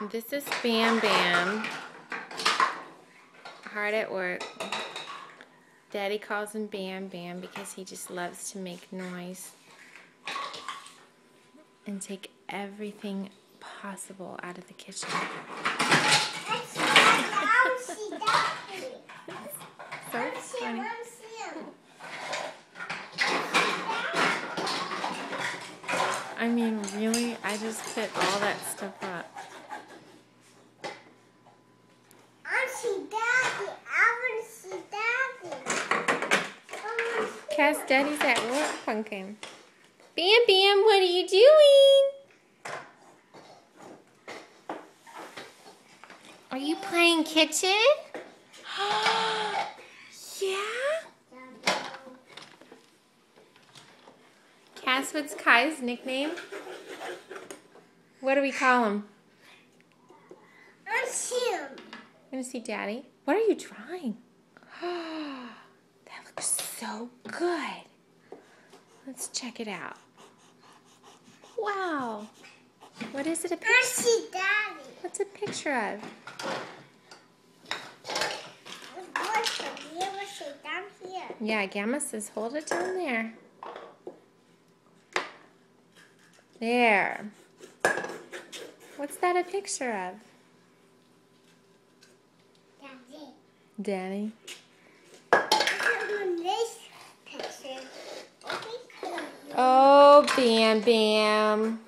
This is Bam Bam, hard at work. Daddy calls him Bam Bam because he just loves to make noise and take everything possible out of the kitchen. So funny. I mean, really? I just put all that stuff up. Cass, Daddy's at work, Pumpkin. Bam Bam, what are you doing? Are you playing kitchen? Yeah? Cass, what's Kai's nickname? What do we call him? I'm gonna see Daddy. What are you drawing? That looks so good. Let's check it out. Wow. What is it a picture? I see Daddy. What's a picture of? Down here. Yeah, Gamma says hold it down there. There. What's that a picture of? Daddy. Daddy. This picture. Oh, Bam Bam.